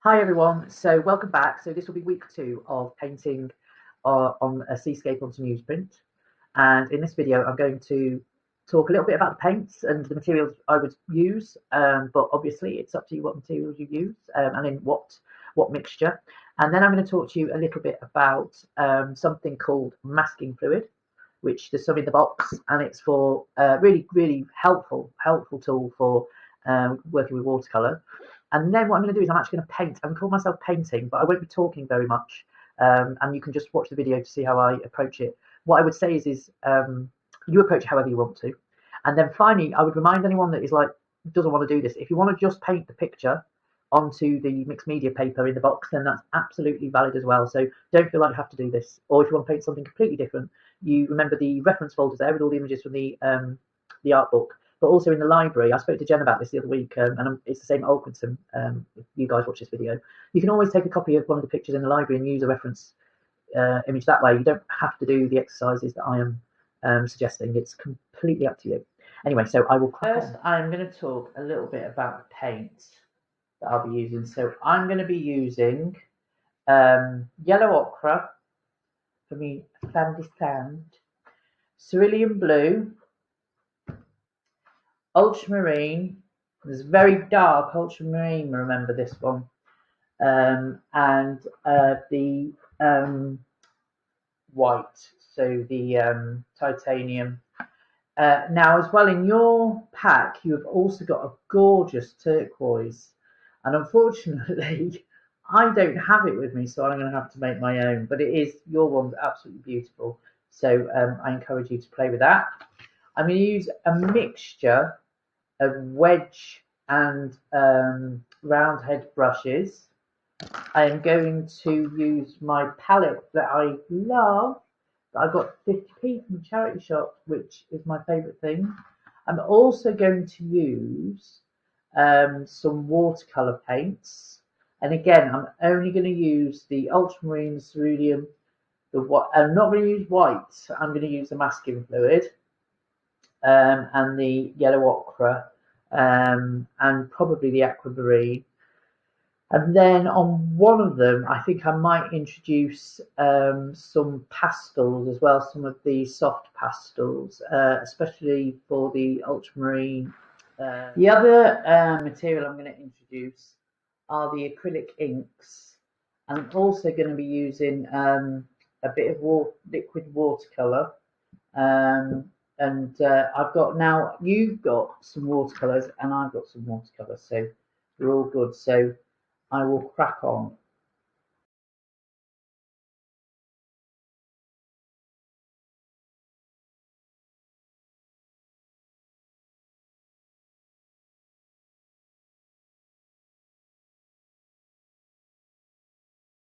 Hi everyone, so welcome back. So this will be week 2 of painting on a seascape onto newsprint, and in this video I'm going to talk a little bit about the paints and the materials I would use, but obviously it's up to you what materials you use and in what mixture. And then I'm going to talk to you a little bit about something called masking fluid, which there's some in the box, and it's for really helpful tool for working with watercolor. And then what I'm going to do is I'm actually going to paint. I'm calling myself painting, but I won't be talking very much. And you can just watch the video to see how I approach it. What I would say is you approach it however you want to. And then finally, I would remind anyone that is like doesn't want to do this. If you want to just paint the picture onto the mixed media paper in the box, then that's absolutely valid as well. So don't feel like you have to do this. Or if you want to paint something completely different, you remember the reference folders there with all the images from the art book. But also in the library, I spoke to Jen about this the other week, and it's the same at Alkinson. If you guys watch this video, you can always take a copy of one of the pictures in the library and use a reference image that way. You don't have to do the exercises that I am suggesting. It's completely up to you. Anyway, so I will. First, I'm going to talk a little bit about the paints that I'll be using. So I'm going to be using yellow ochre for me, sandy sand, cerulean blue, ultramarine. It's very dark ultramarine. Remember this one, and the white. So the titanium. Now, as well, in your pack, you have also got a gorgeous turquoise, and unfortunately, I don't have it with me, so I'm going to have to make my own. But it is your one's absolutely beautiful, so I encourage you to play with that. I'm going to use a mixture of wedge and round head brushes. I am going to use my palette that I love, that I got 50p from the charity shop, which is my favourite thing. I'm also going to use some watercolour paints. And again, I'm only going to use the ultramarine, the cerulean, I'm not going to use white. I'm going to use the masking fluid and the yellow ochre and probably the aquamarine. And then on one of them, I think I might introduce some pastels as well, some of the soft pastels, especially for the ultramarine. The other material I'm going to introduce are the acrylic inks. And I'm also going to be using a bit of liquid watercolour. And I've got now, you've got some watercolours and I've got some watercolours, so we're all good. So I will crack on